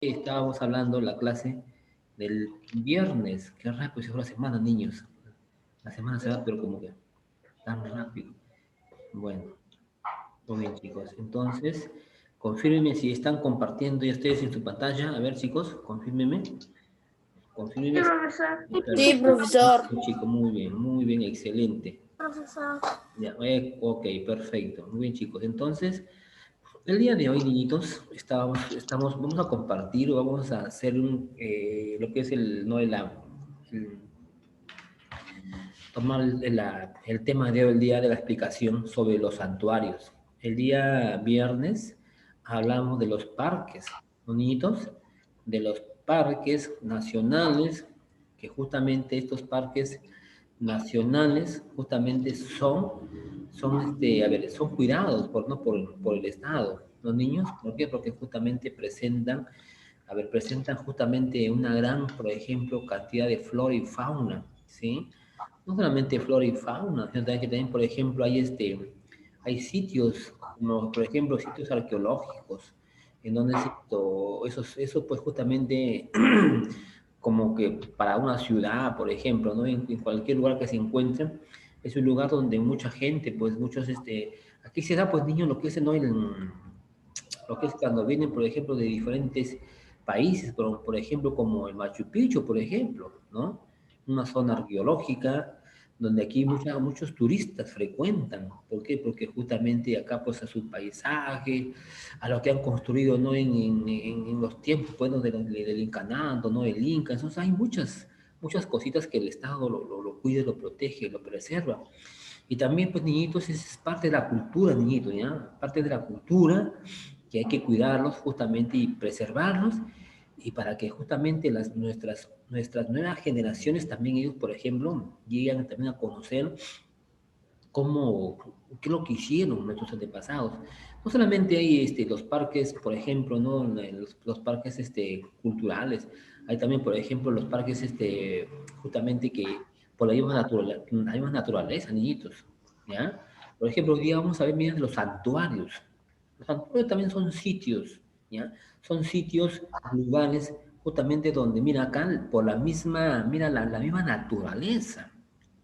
Estábamos hablando la clase del viernes. Qué rápido se fue la semana, niños. La semana se va, pero como que tan rápido. Bueno, muy bien, chicos. Entonces, confírmenme si están compartiendo ya ustedes en su pantalla. A ver, chicos, confírmenme. Sí, Confírmenme. profesor. Sí, profesor. Chicos, muy bien, excelente. Profesor. Ya, ok, perfecto. Muy bien, chicos. Entonces, el día de hoy, niñitos, vamos a compartir, vamos a hacer lo que es no, el- tomar el tema de hoy, el día de la explicación sobre los santuarios. El día viernes hablamos de los parques, ¿no, niñitos? De los parques nacionales, que justamente estos parques nacionales justamente son cuidados por el Estado. Los niños, ¿por qué? Porque justamente presentan justamente una gran, por ejemplo, cantidad de flora y fauna, ¿sí? No solamente flora y fauna, sino también que también, por ejemplo, hay sitios, como por ejemplo sitios arqueológicos, en donde eso pues justamente como que para una ciudad, por ejemplo, ¿no? En cualquier lugar que se encuentre, es un lugar donde mucha gente, pues aquí se da pues niños lo que es, ¿no? Lo que es cuando vienen, por ejemplo, de diferentes países, por ejemplo, como el Machu Picchu, por ejemplo, ¿no? Una zona arqueológica donde aquí muchos turistas frecuentan. ¿Por qué? Porque justamente acá pues a su paisaje, a lo que han construido, ¿no? En los tiempos, bueno, del incanato, ¿no? El Inca, entonces hay muchas cositas que el Estado lo cuida, lo protege, lo preserva. Y también, pues, niñitos, es parte de la cultura, niñitos, ¿ya? Parte de la cultura que hay que cuidarlos justamente y preservarlos, y para que justamente nuestras nuevas generaciones también ellos, por ejemplo, lleguen también a conocer cómo, qué es lo que hicieron nuestros antepasados. No solamente hay los parques, por ejemplo, ¿no? Los parques culturales, hay también, por ejemplo, los parques justamente que por la misma naturaleza, niñitos, ¿ya? Por ejemplo, hoy día vamos a ver, mira, los santuarios. Los santuarios también son sitios, ¿ya? Son sitios, lugares, justamente donde, mira, acá, por mira, la misma naturaleza,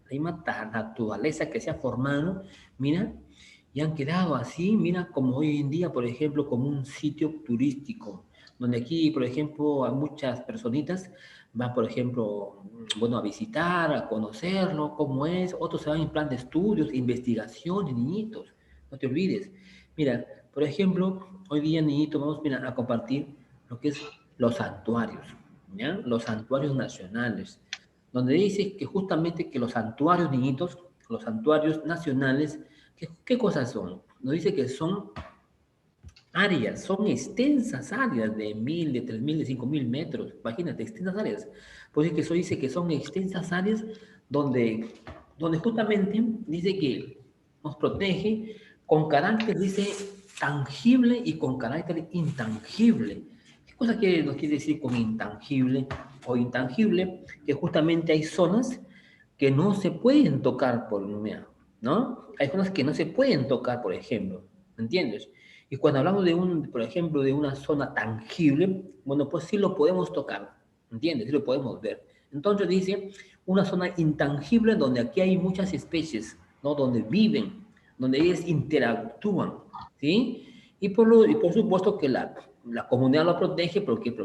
naturaleza que se ha formado, mira, y han quedado así, mira, como hoy en día, por ejemplo, como un sitio turístico, donde aquí, por ejemplo, a muchas personitas van, por ejemplo, bueno, a visitar, a conocerlo, cómo es, otros se van en plan de estudios, investigación, niñitos, no te olvides. Mira, por ejemplo, hoy día, niñitos, vamos, mira, a compartir lo que es los santuarios, ¿ya? Los santuarios nacionales, donde dice que justamente que los santuarios, niñitos, los santuarios nacionales, ¿qué cosas son? Nos dice que son áreas, son extensas áreas de 1000, de 3000, de 5000 metros, imagínate, extensas áreas. Pues es que eso dice que son extensas áreas donde justamente dice que nos protege con carácter, dice, tangible y con carácter intangible. ¿Qué cosa nos quiere decir con intangible o intangible? Que justamente hay zonas que no se pueden tocar ¿no? Hay zonas que no se pueden tocar, por ejemplo, ¿me entiendes? Y cuando hablamos por ejemplo, de una zona tangible, bueno, pues sí lo podemos tocar, ¿entiendes? Sí lo podemos ver. Entonces dice, una zona intangible donde aquí hay muchas especies, ¿no? Donde viven, donde ellas interactúan, ¿sí? Y por supuesto que la comunidad lo protege porque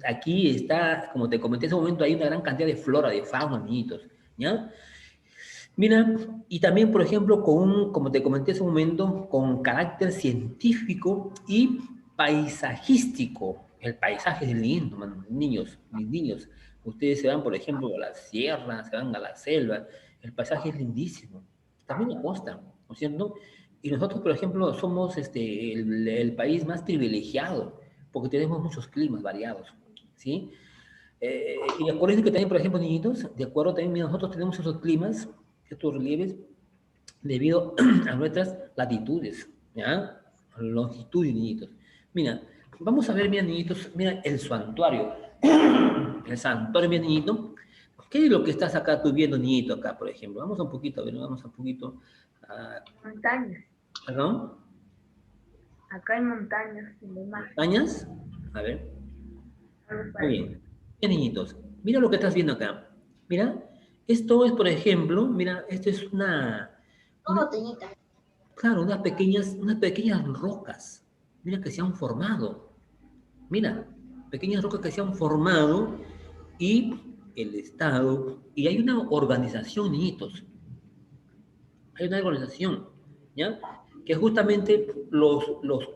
aquí está, como te comenté en ese momento, hay una gran cantidad de flora, de fauna, niñitos, ¿ya? Mira, y también, por ejemplo, como te comenté hace un momento, con carácter científico y paisajístico. El paisaje es lindo, niños, mis niños. Ustedes se van, por ejemplo, a la sierra, se van a la selva. El paisaje es lindísimo. También la costa, ¿no es cierto? Y nosotros, por ejemplo, somos el país más privilegiado porque tenemos muchos climas variados, ¿sí? Y acuérdense que también, por ejemplo, niñitos, de acuerdo también, mira, nosotros tenemos esos climas, estos relieves, debido a nuestras latitudes, ¿ya? Longitudes, niñitos. Mira, vamos a ver, mira, niñitos, mira el santuario. El santuario, mira, niñito. ¿Qué es lo que estás acá tú viendo, niñito, acá, por ejemplo? Vamos un poquito, a ver, vamos un poquito. Montañas. ¿Perdón? Acá hay montañas y demás. ¿Montañas? A ver. Muy bien. Bien, niñitos, mira lo que estás viendo acá. Mira, esto es, por ejemplo, mira, esto es una, claro, unas pequeñas rocas. Mira que se han formado. Mira, pequeñas rocas que se han formado y el Estado, y hay una organización, niñitos, hay una organización, ¿ya? Que justamente los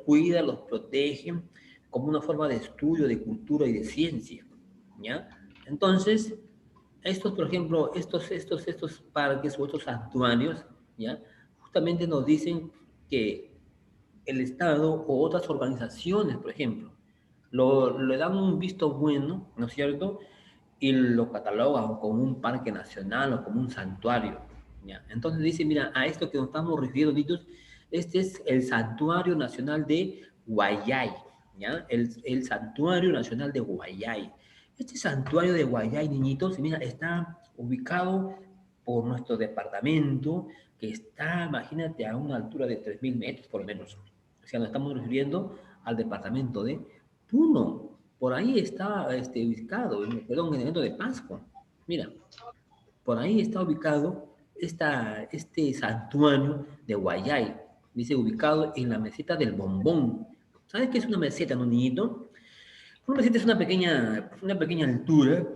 cuida, los protege como una forma de estudio, de cultura y de ciencia, ¿ya? Entonces, estos, por ejemplo, estos parques o estos santuarios, ¿ya? Justamente nos dicen que el Estado o otras organizaciones, por ejemplo, le dan un visto bueno, ¿no es cierto? Y lo catalogan como un parque nacional o como un santuario, ¿ya? Entonces dice, mira, a esto que nos estamos refiriendo, niños, este es el Santuario Nacional de Guayay, ¿ya? El Santuario Nacional de Guayay. Este santuario de Guayay, niñitos, mira, está ubicado por nuestro departamento, que está, imagínate, a una altura de 3.000 metros por lo menos. O sea, nos estamos refiriendo al departamento de Puno. Por ahí está ubicado, perdón, en el evento de Pascua. Mira, por ahí está ubicado este santuario de Guayay. Dice, ubicado en la meseta del Bombón. ¿Sabes qué es una meseta, no, niñito? Una meseta es una pequeña altura,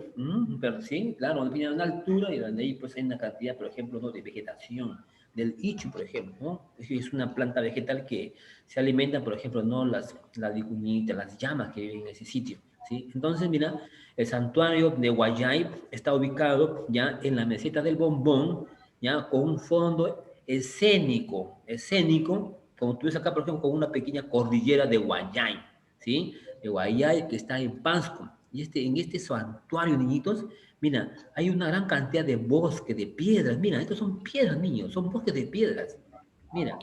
pero sí, claro, una altura y donde ahí pues hay una cantidad, por ejemplo, ¿no? de vegetación, del ichu, por ejemplo, ¿no? Es una planta vegetal que se alimenta, por ejemplo, ¿no? Las vicuñitas, las llamas que viven en ese sitio, ¿sí? Entonces, mira, el santuario de Guayay está ubicado ya en la meseta del Bombón, ya con un fondo escénico, como tú ves acá, por ejemplo, con una pequeña cordillera de Guayay, ¿sí? De Guayay, que está en Pasco. Y en este santuario, niñitos, mira, hay una gran cantidad de bosques, de piedras. Mira, estos son piedras, niños, son bosques de piedras. Mira,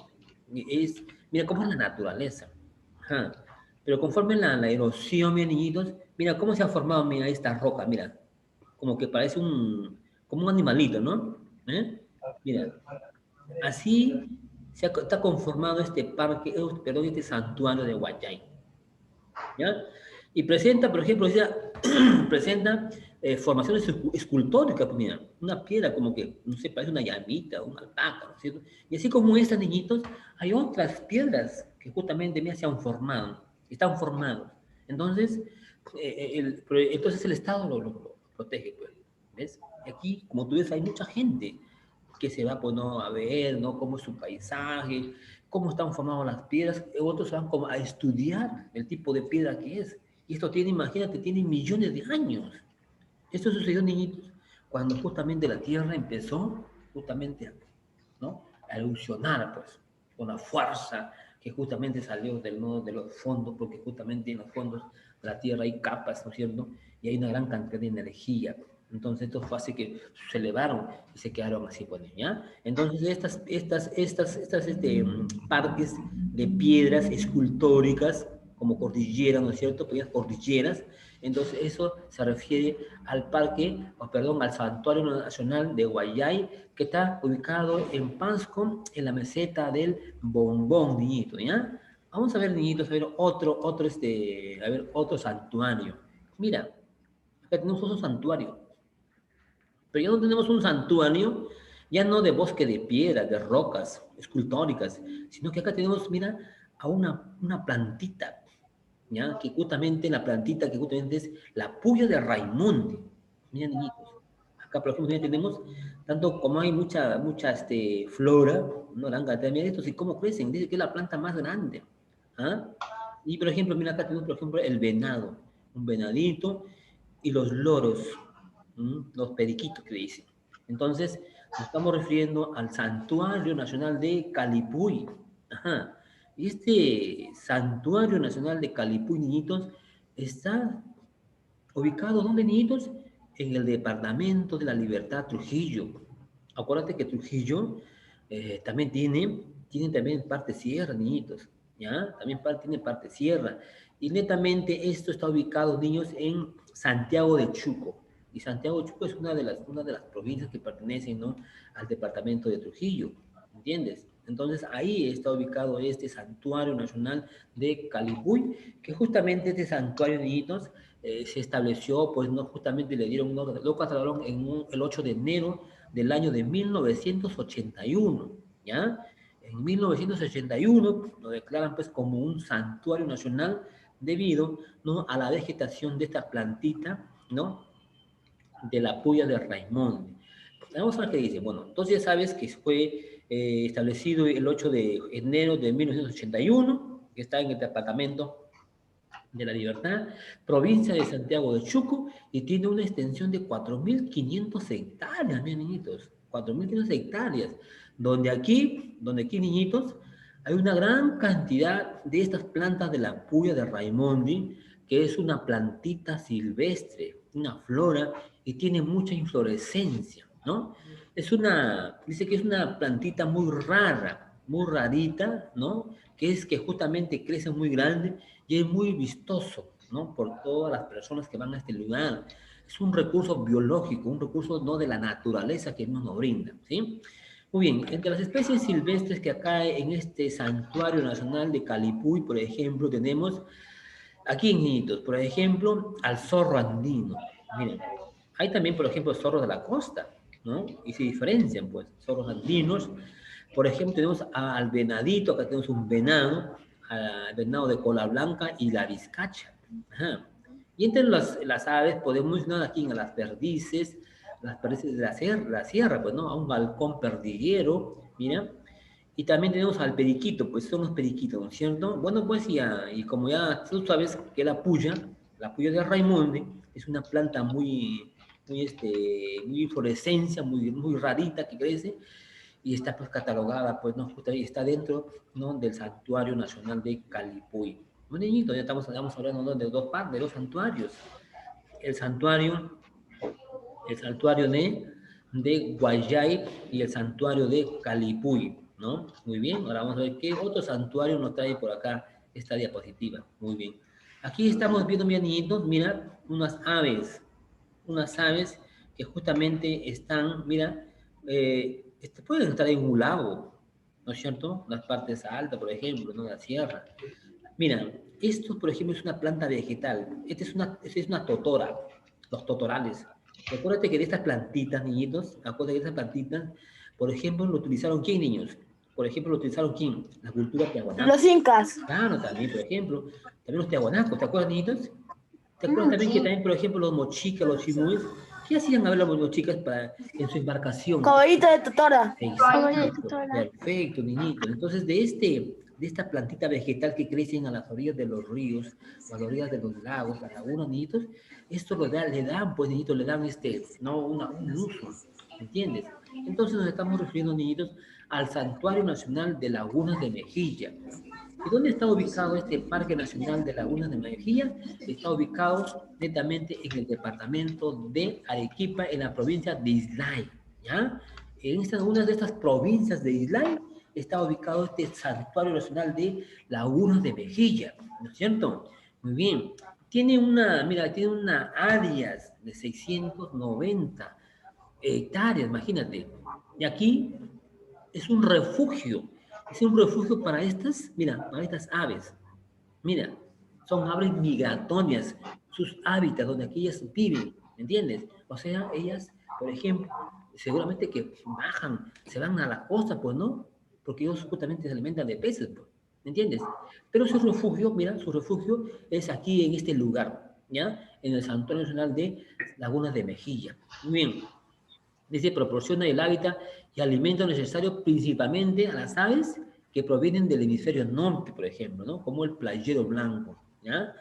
mira cómo es la naturaleza. Ajá. Pero conforme la erosión, mira, niñitos, mira cómo se ha formado, mira, esta roca, mira, como que parece como un animalito, ¿no? ¿Eh? Mira, así está conformado este parque, perdón, este santuario de Guayay. ¿Ya? Y presenta, por ejemplo, presenta formaciones escultóricas, pues mira, una piedra como que, no sé, parece una llamita, una alpaca, ¿no es cierto? Y así como estas, niñitos, hay otras piedras que justamente, mira, se han formado, están formados. Entonces, entonces el Estado lo protege, pues, ¿ves? Y aquí, como tú ves, hay mucha gente que se va, pues, ¿no? A ver, ¿no? Cómo es su paisaje, cómo están formadas las piedras, otros van como a estudiar el tipo de piedra que es. Y esto tiene, imagínate, tiene millones de años. Esto sucedió, niñitos, cuando justamente la Tierra empezó justamente, ¿no? A erupcionar, pues, con la fuerza que justamente salió de los fondos, porque justamente en los fondos de la Tierra hay capas, ¿no es cierto? Y hay una gran cantidad de energía. Entonces, esto fue así que se elevaron y se quedaron así, pues, ¿ya? Entonces, parques de piedras escultóricas, como cordilleras, ¿no es cierto? Pequeñas cordilleras. Entonces, eso se refiere al parque, o perdón, al Santuario Nacional de Guayay, que está ubicado en Pasco, en la meseta del Bombón, niñito, ¿ya? Vamos a ver, niñitos, a ver otro santuario. Mira, acá tenemos otro santuario, pero ya no tenemos un santuario, ya no de bosque de piedras, de rocas escultóricas, sino que acá tenemos, mira, a una plantita, ¿ya? Que justamente la plantita que justamente es la puya de Raimundo. Miren, niñitos, acá por ejemplo ya tenemos, tanto como hay mucha flora, no la también estos y cómo crecen, dice que es la planta más grande. ¿Ah? Y por ejemplo, mira acá tenemos por ejemplo el venado, un venadito y los loros, los periquitos que le dicen. Entonces, nos estamos refiriendo al Santuario Nacional de Calipuy. Ajá. Y este Santuario Nacional de Calipuy, niñitos, está ubicado, ¿dónde, niñitos? En el departamento de la Libertad, Trujillo. Acuérdate que Trujillo también tiene también parte sierra, niñitos, ¿ya? También tiene parte sierra. Y netamente esto está ubicado, niños, en Santiago de Chuco. Y Santiago de Chuco es una de las provincias que pertenecen, ¿no? Al departamento de Trujillo, ¿entiendes? Entonces ahí está ubicado este Santuario Nacional de Calipuy, que justamente este santuario, niñitos, se estableció, pues no justamente le dieron, no, lo catalogaron el 8 de enero del año de 1981, ¿ya? En 1981 lo declaran pues como un santuario nacional debido, ¿no?, a la vegetación de esta plantita, ¿no?, de la puya de Raimón. Vamos a ver qué dice. Bueno, entonces ya sabes que fue establecido el 8 de enero de 1981, que está en el departamento de La Libertad, provincia de Santiago de Chuco, y tiene una extensión de 4.500 hectáreas, mis niñitos, 4.500 hectáreas, donde aquí, niñitos, hay una gran cantidad de estas plantas de la puya de Raimondi, que es una plantita silvestre, una flora, y tiene mucha inflorescencia, ¿no? Dice que es una plantita muy rara, muy rarita, ¿no? Que justamente crece muy grande y es muy vistoso, ¿no?, por todas las personas que van a este lugar. Es un recurso biológico, un recurso, ¿no?, de la naturaleza que nos brinda, ¿sí? Muy bien, entre las especies silvestres que acá en este Santuario Nacional de Calipuy, por ejemplo, tenemos aquí, niñitos, por ejemplo, al zorro andino. Miren, hay también, por ejemplo, zorros de la costa, ¿no? Y se diferencian, pues, zorros andinos. Por ejemplo, tenemos al venadito, acá tenemos un venado, al venado de cola blanca y la vizcacha. Ajá. Y entre las aves podemos mencionar aquí a las perdices de la sierra, pues, ¿no? A un halcón perdiguero, mira. Y también tenemos al periquito, pues son los periquitos, ¿no es cierto? Bueno, pues y como ya tú sabes que la puya de Raimonde, es una planta muy inflorescencia, muy rarita que crece, y está pues catalogada, pues, ¿no? Justamente está dentro, ¿no?, del Santuario Nacional de Calipuy. Bueno, niñito, ya estamos hablando, ¿no?, de dos partes, de dos santuarios. El santuario, de Guayay y el santuario de Calipuy, ¿no? Muy bien, ahora vamos a ver qué otro santuario nos trae por acá esta diapositiva. Muy bien. Aquí estamos viendo, mis niñitos, mira, unas aves que justamente están, mira, pueden estar en un lago, ¿no es cierto? Las partes altas, por ejemplo, ¿no?, la sierra. Mira, esto, por ejemplo, es una planta vegetal. Esta es una totora, los totorales. Recuérdate que de estas plantitas, niñitos, acuérdate que estas plantitas, por ejemplo, lo utilizaron ¿quién, niños? Por ejemplo, lo utilizaron ¿quién? La cultura tiahuanaco. Los incas. Claro, también, por ejemplo. También los tiahuanacos, ¿te acuerdas, niñitos? ¿Te acuerdas también que también, por ejemplo, los mochicas, los chimúes, qué hacían a ver los mochicas en su embarcación? Caballito de totora. Exacto, perfecto, niñito. Entonces, de esta plantita vegetal que crecen a las orillas de los ríos, o a las orillas de los lagos, las lagunas, niñitos, esto le dan, pues, niñitos, le dan no, un uso, ¿entiendes? Entonces nos estamos refiriendo, niñitos, al Santuario Nacional de Lagunas de Mejilla. ¿Y dónde está ubicado este Parque Nacional de Lagunas de Mejilla? Está ubicado netamente en el departamento de Arequipa, en la provincia de Islay, ¿ya? En una de estas provincias de Islay está ubicado este Santuario Nacional de Lagunas de Mejilla, ¿no es cierto? Muy bien. Tiene una área de 690 hectáreas, imagínate. Y aquí es un refugio para para estas aves. Mira, son aves migratorias, sus hábitats donde aquí ellas viven, ¿me entiendes? O sea, ellas, por ejemplo, seguramente que se van a la costa, pues, ¿no? Porque ellos justamente se alimentan de peces, pues, ¿me entiendes? Pero su refugio es aquí en este lugar, ¿ya? En el Santuario Nacional de Lagunas de Mejilla. Muy bien. Dice, proporciona el hábitat y alimento necesario principalmente a las aves que provienen del hemisferio norte, por ejemplo, ¿no? Como el playero blanco, ¿ya?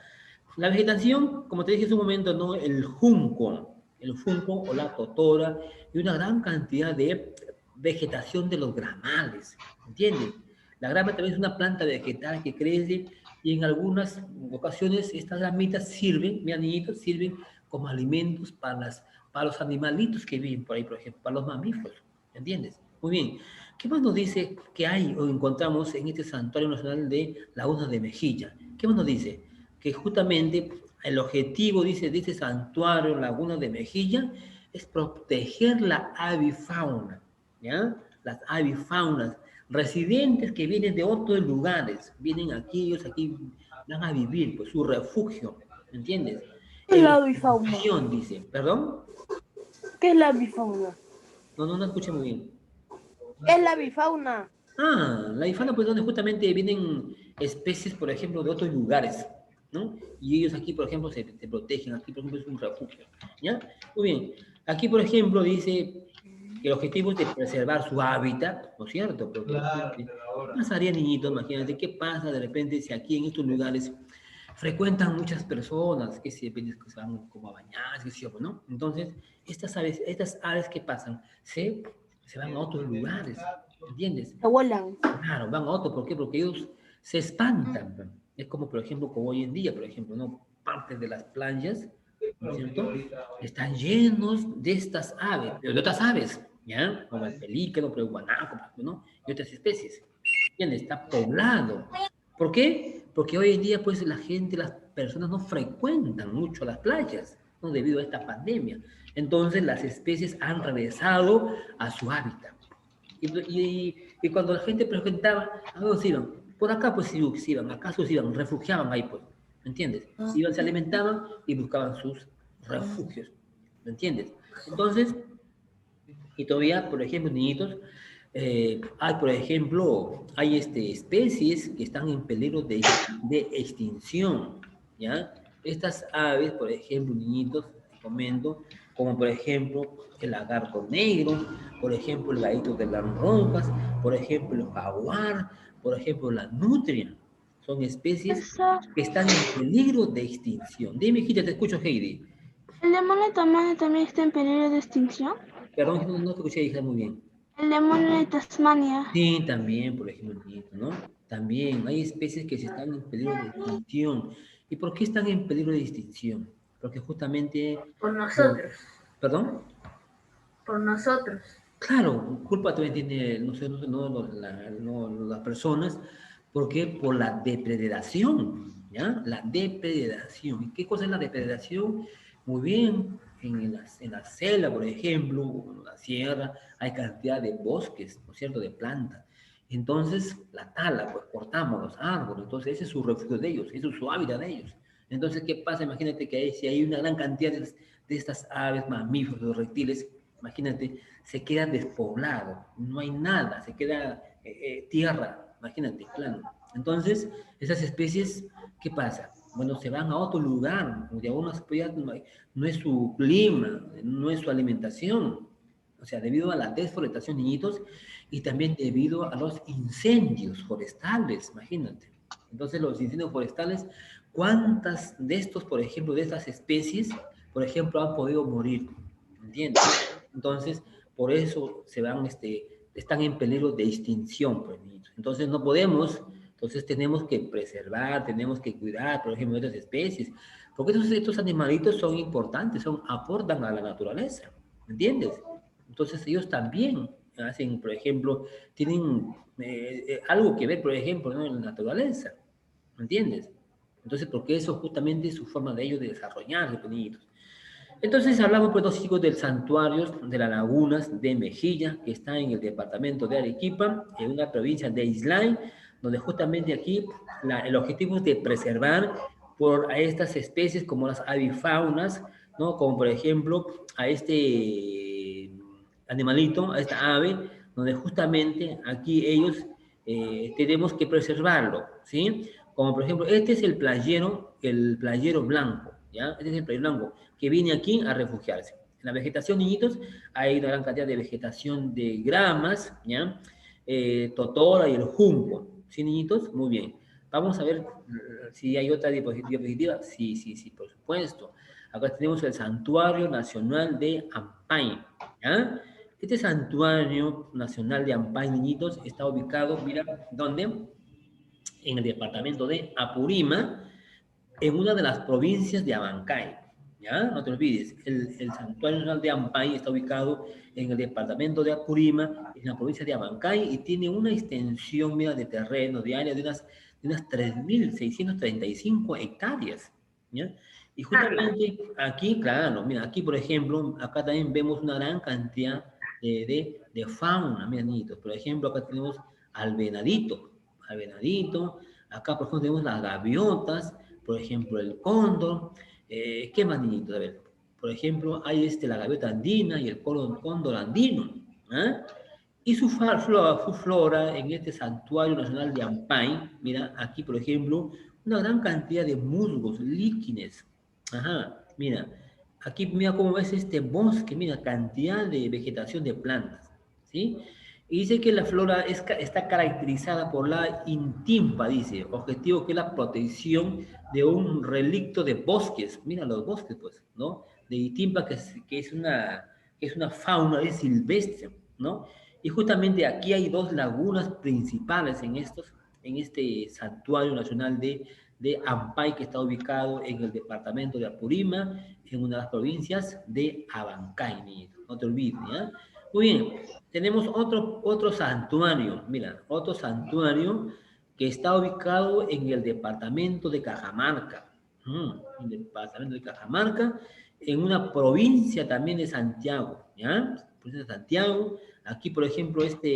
La vegetación, como te dije hace un momento, ¿no? El junco o la totora y una gran cantidad de vegetación de los gramales, ¿entiendes? La grama también es una planta vegetal que crece y en algunas ocasiones estas ramitas sirven, mis niñitos, sirven como alimentos para los animalitos que viven por ahí, por ejemplo, para los mamíferos, ¿entiendes? Muy bien. ¿Qué más nos dice que hay o encontramos en este Santuario Nacional de Lagunas de Mejilla? ¿Qué más nos dice? Que justamente el objetivo, dice, de este Santuario Lagunas de Mejilla es proteger la avifauna, ¿ya? Las avifaunas, residentes que vienen de otros lugares, vienen aquí, ellos aquí van a vivir, pues su refugio, ¿entiendes? ¿Qué es la avifauna? Dice, ¿perdón? ¿Qué es la avifauna? No escuché muy bien. ¿Qué es la avifauna? La avifauna, pues, donde justamente vienen especies, por ejemplo, de otros lugares, ¿no? Y ellos aquí, por ejemplo, se protegen. Aquí, por ejemplo, es un refugio, ¿ya? Muy bien. Aquí, por ejemplo, dice que el objetivo es de preservar su hábitat, ¿no es cierto? Porque, ¿qué pasaría, niñitos? Imagínate, ¿qué pasa de repente si aquí en estos lugares frecuentan muchas personas que se van como a bañar, qué sé yo, ¿no? Entonces, estas aves ¿qué pasan? Se van a otros lugares, ¿entiendes? Se vuelan. Claro, van a otros, ¿por qué? Porque ellos se espantan. ¿No? Es como, por ejemplo, como hoy en día, por ejemplo, ¿no? Partes de las playas, ¿no es cierto? Están llenos de estas aves, pero de otras aves, ¿ya? Como el pelícano, pero el guanaco, ¿no? Y otras especies. ¿Entiendes? Está poblado. ¿Por qué? Porque hoy en día, pues, la gente, las personas no frecuentan mucho las playas, ¿no? Debido a esta pandemia. Entonces, las especies han regresado a su hábitat. Y cuando la gente preguntaba, ¿a dónde se iban? Por acá, pues sí, se iban, acá se iban, refugiaban ahí, pues, ¿me entiendes? Iban, se alimentaban y buscaban sus refugios, ¿me entiendes? Entonces, y todavía, por ejemplo, niñitos, hay, por ejemplo, hay especies que están en peligro de extinción, ¿ya? Estas aves, por ejemplo, niñitos, te comento, como por ejemplo el lagarto negro, por ejemplo el gallito de las rocas, por ejemplo el jaguar, por ejemplo la nutria, son especies que están en peligro de extinción. Dime, hijita, te escucho, Heidi. ¿El demonio tamaño también está en peligro de extinción? Perdón, no te escuché, hija, muy bien. El demonio de Tasmania. Sí, también, por ejemplo, ¿no? También hay especies que se están en peligro de extinción. ¿Y por qué están en peligro de extinción? Porque justamente... Por nosotros. ¿Perdón? Por nosotros. Claro, culpa también tiene, no sé, las personas, porque por la depredación, ¿ya? La depredación. ¿Y qué cosa es la depredación? Muy bien, en la selva, por ejemplo, o en la sierra, hay cantidad de bosques, ¿no es cierto?, de plantas. Entonces, la tala, pues cortamos los árboles, entonces ese es su refugio de ellos, ese es su hábitat de ellos. Entonces, ¿qué pasa? Imagínate que si hay una gran cantidad de estas aves, mamíferos, o reptiles, imagínate, se queda despoblado, no hay nada, se queda tierra, imagínate, plano. Entonces, esas especies, ¿qué pasa? Bueno, se van a otro lugar, donde aún no es su clima, no es su alimentación. O sea, debido a la desforestación, niñitos, y también debido a los incendios forestales, imagínate. Entonces, los incendios forestales, ¿cuántas de estos, por ejemplo, de estas especies, por ejemplo, han podido morir? ¿Entiendes? Entonces, por eso están en peligro de extinción, pues, niños. Entonces, no podemos, entonces tenemos que preservar, tenemos que cuidar, por ejemplo, estas especies, porque estos animalitos son importantes, aportan a la naturaleza, ¿entiendes? Entonces, ellos también hacen, por ejemplo, tienen algo que ver, por ejemplo, ¿no?, en la naturaleza, ¿me entiendes? Entonces, porque eso justamente es su forma de ellos de desarrollarse, pues, niñitos. Entonces hablamos, pues, dos chicos del santuario de las lagunas de Mejilla, que está en el departamento de Arequipa, en una provincia de Islay, donde justamente aquí el objetivo es de preservar a estas especies como las avifaunas, ¿no? Como por ejemplo a este animalito, a esta ave, donde justamente aquí ellos tenemos que preservarlo, ¿sí? Como por ejemplo, este es el playero blanco, ¿ya? Este es el playero blanco que viene aquí a refugiarse. En la vegetación, niñitos, hay una gran cantidad de vegetación de gramas, ¿ya? Totora y el junco, ¿sí, niñitos? Muy bien. Vamos a ver si hay otra diapositiva. Sí, por supuesto. Acá tenemos el Santuario Nacional de Ampay, ¿ya? Este Santuario Nacional de Ampay, niñitos, está ubicado, mira, ¿dónde? En el departamento de Apurima, en una de las provincias de Abancay, ¿ya? No te olvides, el Santuario Nacional de Ampay está ubicado en el departamento de Apurima, en la provincia de Abancay, y tiene una extensión, mira, de terreno, de área de unas 3.635 hectáreas, ¿ya? Y justamente aquí, claro, mira, aquí por ejemplo, acá también vemos una gran cantidad de fauna, mira, niñitos. Por ejemplo, acá tenemos al venadito, acá por ejemplo tenemos las gaviotas, por ejemplo el cóndor, ¿Qué más, niñitos? A ver, por ejemplo, hay la gaviota andina y el cóndor andino. ¿Ah? Y su flora en este santuario nacional de Ampay, mira, aquí, por ejemplo, una gran cantidad de musgos, líquenes. Ajá, mira, aquí mira cómo ves este bosque, mira, cantidad de vegetación de plantas, ¿sí? Y dice que la flora está caracterizada por la intimpa, dice, objetivo que es la protección de un relicto de bosques. Mira los bosques, pues, ¿no? De intimpa, que es una fauna silvestre, ¿no? Y justamente aquí hay dos lagunas principales en este santuario nacional de Ampay, que está ubicado en el departamento de Apurima, en una de las provincias de Abancay, no te olvides, ¿ya? Muy bien, tenemos otro santuario, mira, otro santuario que está ubicado en el departamento de Cajamarca, en el departamento de Cajamarca, en una provincia también de Santiago, ¿ya? Provincia de Santiago. Aquí, por ejemplo, esta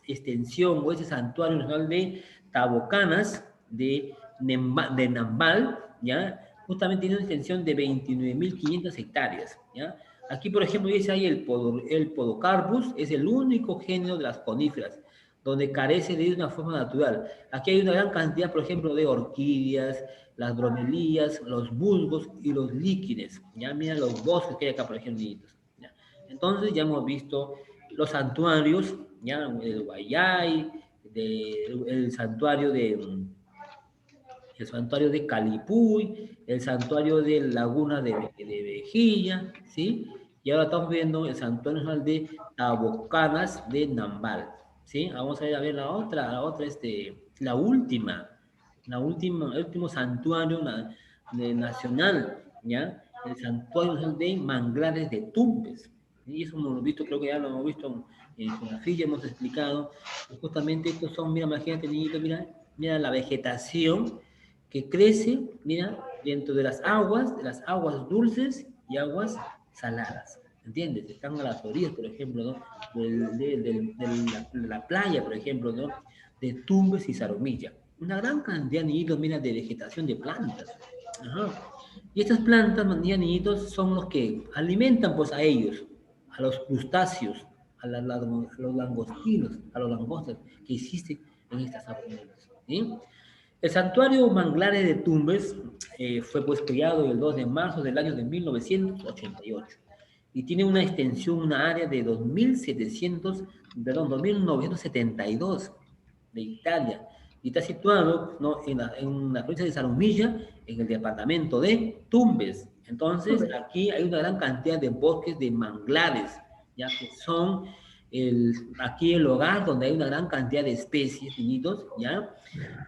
extensión o este santuario nacional de Tabocanas de Nambal, ¿ya? Justamente tiene una extensión de 29.500 hectáreas, ¿ya? Aquí, por ejemplo, dice ahí el Podocarpus, es el único género de las coníferas, donde carece de una forma natural. Aquí hay una gran cantidad, por ejemplo, de orquídeas, las bromelías, los musgos y los líquenes. Ya mira los bosques que hay acá, por ejemplo, niñitos. ¿Ya? Entonces ya hemos visto los santuarios, ya el Guayay, el santuario de Calipuy, el santuario de Laguna de Vejilla, ¿sí? Y ahora estamos viendo el santuario nacional de Tabocanas de Nambal, ¿sí? Vamos a ver el último santuario nacional, ¿ya? El santuario nacional de Manglares de Tumbes. Y eso hemos visto, creo que ya lo hemos visto en Conafilla, hemos explicado. Y justamente estos son, mira, imagínate, niñito, mira la vegetación que crece, mira, dentro de las aguas dulces y aguas saladas. ¿Entiendes? Están a las orillas, por ejemplo, ¿no? De la playa, por ejemplo, ¿no? De Tumbes y Zarumilla. Una gran cantidad, niñitos, mira, de vegetación de plantas. Ajá. Y estas plantas, niñitos, son los que alimentan, pues, a ellos, a los crustáceos, a los langostinos, a los langostas que existen en estas aguas. ¿Sí? El santuario Manglares de Tumbes fue pues creado el 2 de marzo del año de 1988 y tiene una extensión, una área de 2.972 de Italia y está situado, ¿no? en la provincia de Zarumilla, en el departamento de Tumbes. Entonces, aquí hay una gran cantidad de bosques de manglares, ya que son aquí el hogar donde hay una gran cantidad de especies, niñitos, ¿ya?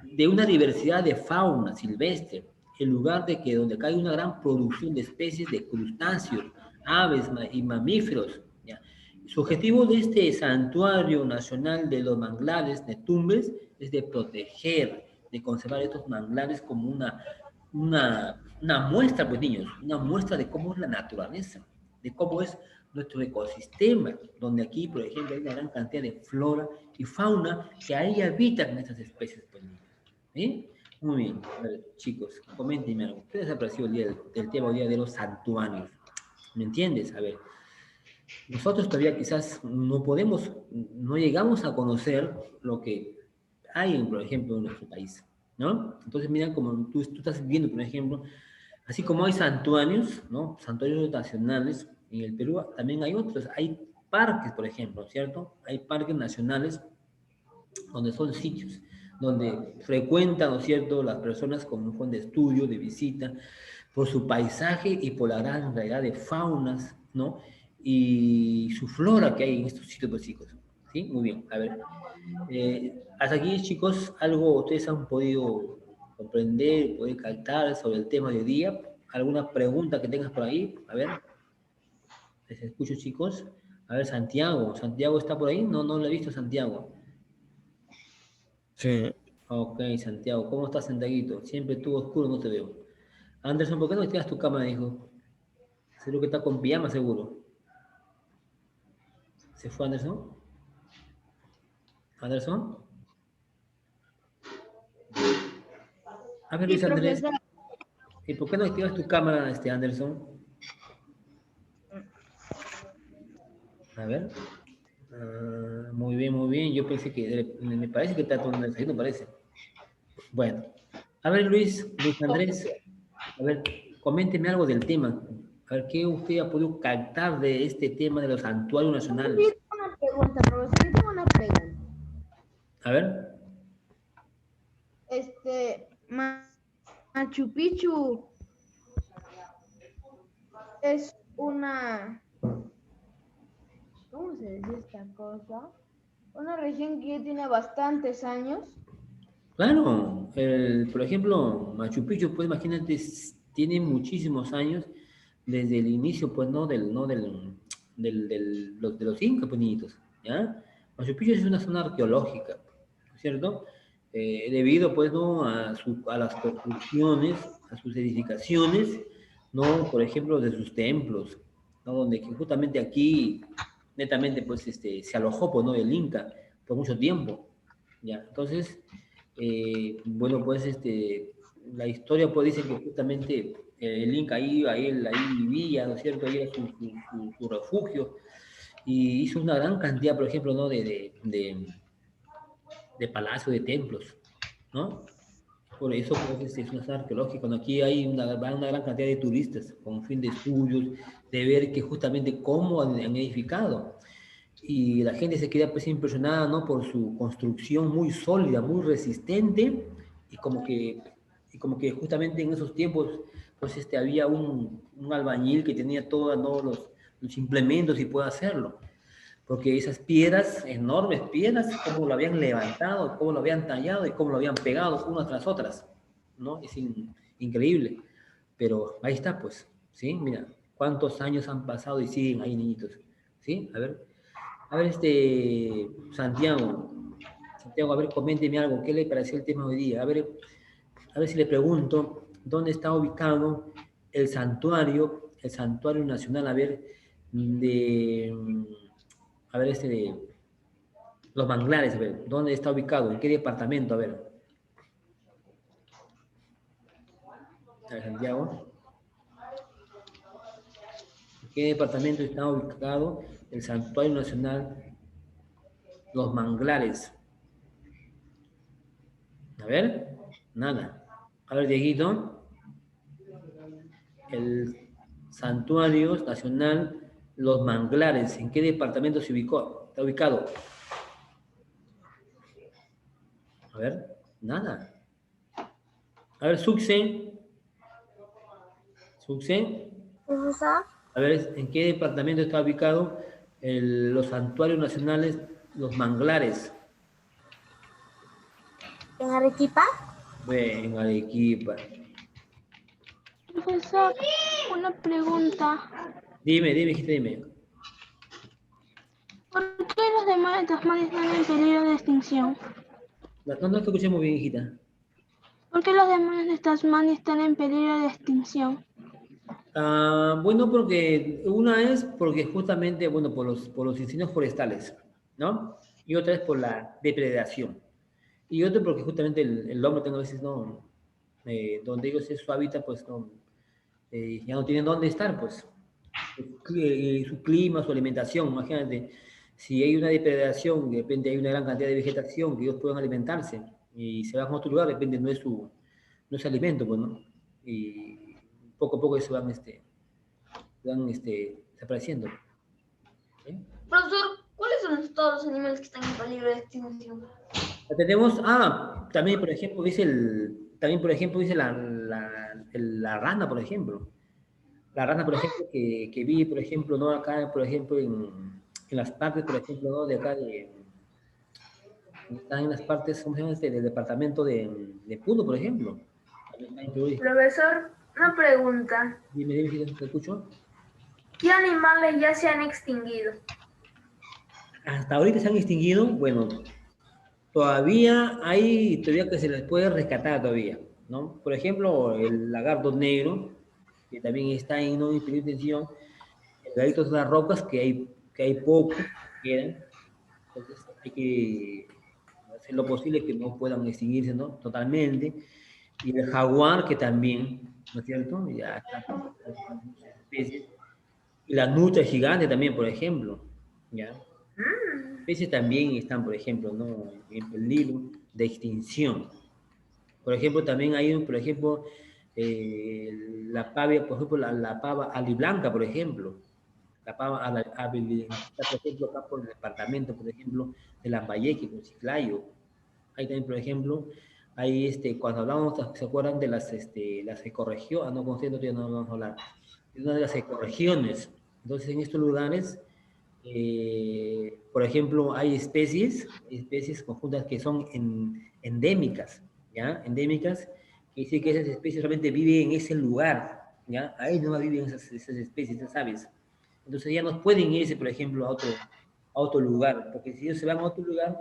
De una diversidad de fauna silvestre, en lugar de que donde hay una gran producción de especies de crustáceos, aves y mamíferos. ¿Ya? Su objetivo de este santuario nacional de los manglares de Tumbes es de proteger, de conservar estos manglares como una muestra, pues niños, una muestra de cómo es la naturaleza, de cómo es nuestro ecosistema, donde aquí, por ejemplo, hay una gran cantidad de flora y fauna que ahí habitan estas especies, pues niños. ¿Sí? Muy bien. A ver, chicos, coméntenme algo. ¿Qué les ha parecido el tema hoy día de los santuarios? ¿Me entiendes? A ver, nosotros todavía quizás no llegamos a conocer lo que hay, por ejemplo, en nuestro país, ¿no? Entonces, mira, como tú estás viendo, por ejemplo, así como hay santuarios, ¿no? Santuarios nacionales en el Perú, también hay otros. Hay parques, por ejemplo, ¿cierto? Hay parques nacionales donde son sitios donde frecuentan, ¿no es cierto?, las personas como un fondo de estudio, de visita, por su paisaje y por la gran variedad de faunas, ¿no? Y su flora que hay en estos sitios, pues, chicos. ¿Sí? Muy bien. A ver, hasta aquí, chicos, algo ustedes han podido comprender, poder captar sobre el tema de hoy día. ¿Alguna pregunta que tengas por ahí? A ver, les escucho, chicos. A ver, Santiago está por ahí. No, no lo he visto, Santiago. Sí. Ok, Santiago, ¿cómo estás, Santiaguito? Siempre tú oscuro, no te veo. Anderson, ¿por qué no activas tu cámara, hijo? Seguro que está con pijama, seguro. ¿Se fue Anderson? ¿Anderson? A ver, Sí, Luis Andrés. profesor. ¿Y por qué no activas tu cámara, Anderson? A ver. Ah, muy bien, muy bien. Yo pensé que, me parece que está tomando el desayuno, parece. Bueno. A ver, Luis Andrés, a ver, coménteme algo del tema. A ver, ¿qué usted ha podido captar de este tema de los santuarios nacionales? Una pregunta, profesor. Yo tengo una pregunta. A ver. Machu Picchu es una, ¿cómo se dice esta cosa? Una región que ya tiene bastantes años. Claro, por ejemplo, Machu Picchu, pues imagínate, tiene muchísimos años desde el inicio, pues, ¿no? De los incas, pues, niñitos, ¿ya? Machu Picchu es una zona arqueológica, ¿cierto? Debido, pues, ¿no? A las construcciones, a sus edificaciones, ¿no? Por ejemplo, de sus templos, ¿no? Donde que justamente aquí, netamente, pues, se alojó, pues, ¿no? El Inca por mucho tiempo, ¿ya? Entonces... bueno, pues la historia pues dice que justamente el Inca ahí vivía, ¿no es cierto? Ahí era su refugio y hizo una gran cantidad, por ejemplo, ¿no? De palacios, de templos, ¿no? Por eso pues, es una zona arqueológica. ¿No? Aquí hay una gran cantidad de turistas con fin de estudios, de ver que justamente cómo han edificado. Y la gente se queda pues impresionada, ¿no? Por su construcción muy sólida, muy resistente, y como que justamente en esos tiempos, pues había un albañil que tenía todos, ¿no? los implementos y puede hacerlo. Porque esas piedras, enormes piedras, cómo lo habían levantado, cómo lo habían tallado y cómo lo habían pegado unas tras otras, ¿no? Es increíble. Pero ahí está, pues, ¿sí? Mira, cuántos años han pasado y siguen ahí, niñitos, ¿sí? A ver, Santiago, a ver, coménteme algo, ¿qué le pareció el tema de hoy día? A ver si le pregunto, ¿dónde está ubicado el santuario nacional, a ver, a ver, de los manglares, a ver, ¿dónde está ubicado? ¿En qué departamento? A ver, Santiago, ¿en qué departamento está ubicado el santuario nacional Los Manglares? A ver, nada. A ver, Dieguito, el Santuario Nacional Los Manglares, ¿en qué departamento se ubicó? Está ubicado. A ver, nada. A ver, Sucen. Profesor, A ver, ¿en qué departamento está ubicado los santuarios nacionales Los Manglares? en Arequipa. En Arequipa. Profesor, una pregunta. Dime, hijita, dime. ¿Por qué los demás de Tasmania están en peligro de extinción? No te escuché muy bien, hijita. ¿Por qué los demás de Tasmania están en peligro de extinción? Bueno, porque una es porque justamente, bueno, por los incendios forestales, ¿no? Y otra es por la depredación. Y otra porque justamente el hombre tengo a veces, ¿no? Donde ellos es su hábitat, pues no, ya no tienen dónde estar, pues. Su clima, su alimentación, imagínate, si hay una depredación, de repente hay una gran cantidad de vegetación que ellos puedan alimentarse y se van a otro lugar, de repente no es alimento, pues, ¿no? Y poco a poco se van desapareciendo. ¿Sí? Profesor, ¿cuáles son todos los animales que están en peligro de extinción? Tenemos, también por ejemplo dice la rana, por ejemplo. La rana, por ejemplo, que vive, por ejemplo, ¿no? Acá, por ejemplo, en las partes, por ejemplo, ¿no? De acá, están en las partes, ¿cómo se llama del departamento de Puno, por ejemplo. También está en Perú. Profesor, una pregunta. Dime, si te escucho. ¿Qué animales ya se han extinguido? Hasta ahorita se han extinguido, bueno, todavía que se les puede rescatar todavía, ¿no? Por ejemplo, el lagarto negro, que también está en, ¿no? en peligro de extinción, el lagarto de las rocas, que hay poco, que quedan, entonces hay que hacer lo posible que no puedan extinguirse, ¿no? Totalmente. Y el jaguar, que también ¿no es cierto? Ya está. Especies. Y la nutria gigante también, por ejemplo, ¿ya? Especies también están, por ejemplo, ¿no? En peligro de extinción. Por ejemplo, también hay, por ejemplo, la pavia, por ejemplo, la pava aliblanca, por ejemplo. La pava aliblanca, por ejemplo, acá por el departamento, por ejemplo, de Lambayeque, con Chiclayo. Ahí también, por ejemplo, hay cuando hablamos, ¿se acuerdan de las ecorregiones? Ah, no, con cierto no vamos a hablar. Es una de las ecorregiones. Entonces, en estos lugares, por ejemplo, hay especies conjuntas que son endémicas, ¿ya? Endémicas, que dice que esas especies realmente viven en ese lugar, ¿ya? Ahí no viven esas especies, esas aves. Entonces ya no pueden irse, por ejemplo, a otro lugar, porque si ellos se van a otro lugar,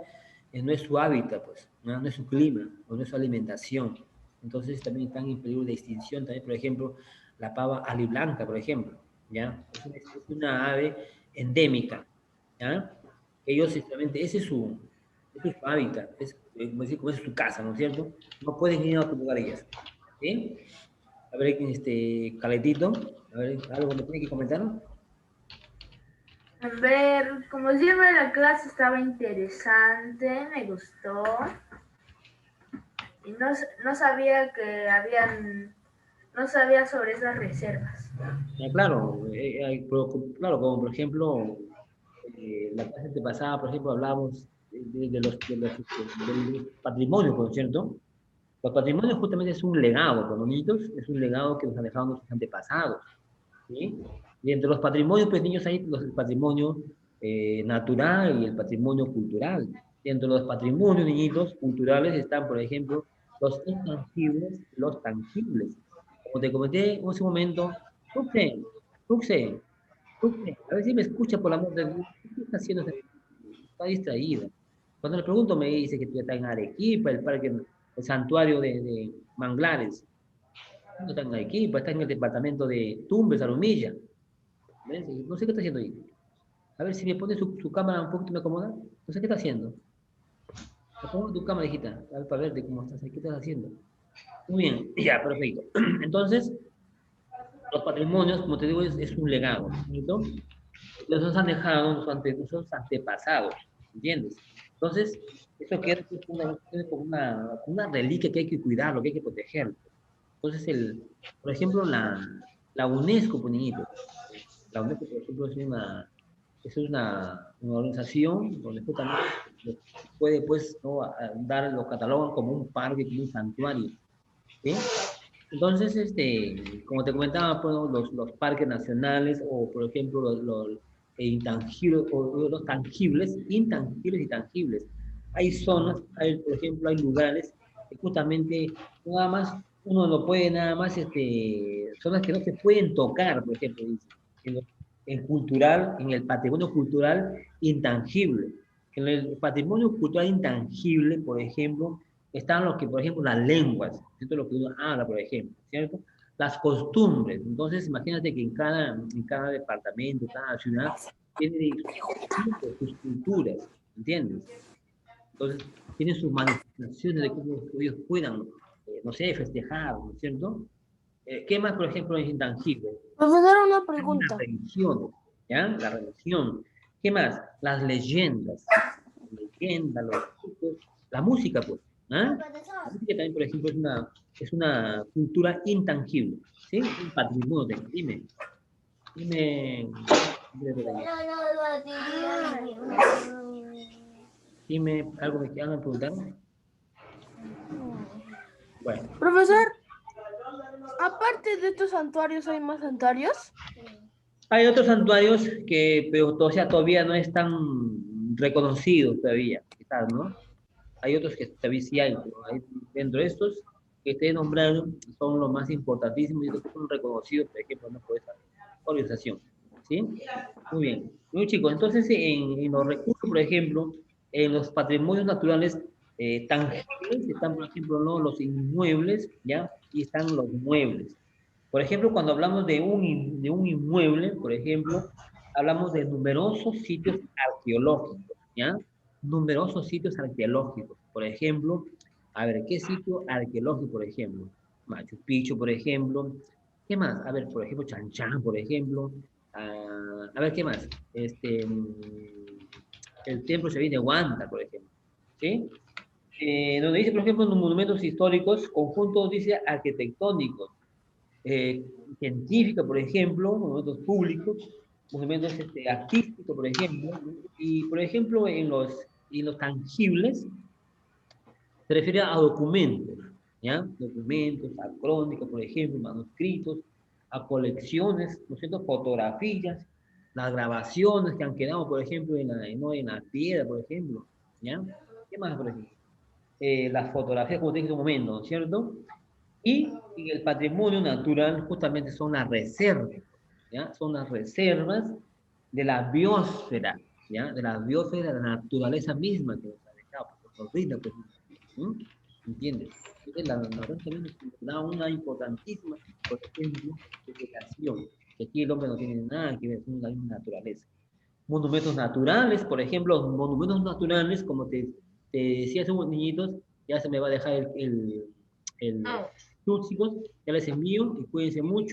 no es su hábitat, pues, ¿no? No es su clima, o no es su alimentación. Entonces también están en peligro de extinción, también, por ejemplo, la pava aliblanca, por ejemplo, ¿ya? Es una ave endémica, ¿ya? Ellos, simplemente, ese es su hábitat, como decir, como es su casa, ¿no es cierto? No pueden ir a otro lugar ellas, ¿sí? A ver, Caletito, a ver, ¿algo me tiene que comentar? A ver, como siempre la clase estaba interesante, me gustó. Y no sabía que no sabía sobre esas reservas. Claro, claro, como por ejemplo, la clase pasada, por ejemplo, hablábamos del patrimonio, ¿no es cierto? Los patrimonios justamente es un legado, pues, bonitos, es un legado que nos han dejado nuestros antepasados, ¿sí? Y entre los patrimonios pequeños hay el patrimonio natural y el patrimonio cultural. Y entre los patrimonios, niñitos, culturales están, por ejemplo, los intangibles, los tangibles. Como te comenté en ese momento, Tuxe, Tuxe, Tuxe, a ver si me escucha por el amor de Dios. ¿Qué está haciendo? Está distraída. Cuando le pregunto me dice que está en Arequipa, el santuario de Manglares. No está en Arequipa, está en el departamento de Tumbes, Arumilla. ¿Ves? No sé qué está haciendo ahí. A ver si me pone su cámara un poquito, me acomoda. No sé qué está haciendo. Acomoda tu cámara, hijita, a ver, para verte cómo estás, qué estás haciendo. Muy bien, ya, perfecto. Entonces, los patrimonios, como te digo, es un legado, ¿cierto? Los han dejado nuestros antepasados, ¿entiendes? Entonces, eso queda como una reliquia que hay que cuidar, que hay que proteger. Entonces, por ejemplo, la UNESCO, pues, niñito, la UNESCO, por ejemplo, es una organización donde justamente puede, pues, ¿no? Lo catalogan como un parque, como un santuario, ¿sí? Entonces, como te comentaba, pues, ¿no? los parques nacionales o, por ejemplo, los intangibles, o los tangibles, intangibles y tangibles. Hay zonas, por ejemplo, hay lugares que justamente nada más, uno no puede nada más, zonas que no se pueden tocar, por ejemplo, dice, en el patrimonio cultural intangible. En el patrimonio cultural intangible, por ejemplo, están los que, por ejemplo, las lenguas, ¿cierto? Lo que uno habla, por ejemplo, ¿cierto? Las costumbres. Entonces, imagínate que en cada departamento, cada ciudad, tiene sus culturas, ¿entiendes? Entonces, tienen sus manifestaciones de cómo ellos puedan, no sé, festejar, ¿no es cierto? ¿Qué más, por ejemplo, es intangible? Profesor, una Las pregunta. religiones, ¿ya? La religión. ¿Qué más? Las leyendas. Los ritos, la música, pues. ¿Ah? La música también, por ejemplo, es una cultura intangible, ¿sí? Un patrimonio. Dime. Dime. Dime algo que quieran preguntar. Bueno. Profesor, aparte de estos santuarios, ¿hay más santuarios? Hay otros santuarios pero todavía no están reconocidos todavía, quizás, ¿no? Hay otros que todavía sí hay, pero dentro de estos que te he nombrado son los más importantísimos y los que son reconocidos, por ejemplo, ¿no? Por esta organización, ¿sí? Muy bien. Muy chicos, entonces en los recursos, por ejemplo, en los patrimonios naturales tangibles están, por ejemplo, ¿no? Los inmuebles, ¿ya? Y están los muebles. Por ejemplo, cuando hablamos de un inmueble, por ejemplo, hablamos de numerosos sitios arqueológicos, ¿ya? Numerosos sitios arqueológicos. Por ejemplo, a ver, ¿qué sitio arqueológico, por ejemplo? Machu Picchu, por ejemplo. ¿Qué más? A ver, por ejemplo, Chan Chan, por ejemplo. A ver, ¿qué más? El templo Chavín de Huanta, por ejemplo. ¿Sí? Donde dice, por ejemplo, en los monumentos históricos, conjuntos, dice, arquitectónicos, eh, científicos, por ejemplo, monumentos públicos, monumentos artísticos, por ejemplo, ¿no? Y, por ejemplo, en los tangibles, se refiere a documentos, ¿ya? Documentos, a crónicas, por ejemplo, manuscritos, a colecciones, ¿no es cierto? Fotografías, las grabaciones que han quedado, por ejemplo, ¿no? En la piedra, por ejemplo, ¿ya? ¿Qué más, por ejemplo? Las fotografías, como te dije en un momento, ¿no es cierto? Y en el patrimonio natural justamente son las reservas, ¿ya? Son las reservas de la biosfera, ¿ya? De la biosfera, de la naturaleza misma que nos ha dejado, pues, nos brinda, pues, ¿Mm? ¿Entiendes? Entonces, la naturaleza también nos da una importantísima, por ejemplo, vegetación, que aquí el hombre no tiene nada que ver con la misma naturaleza. Monumentos naturales, por ejemplo, monumentos naturales, como te decía hace unos niñitos, ya se me va a dejar el chicos, ya les envío y cuídense mucho.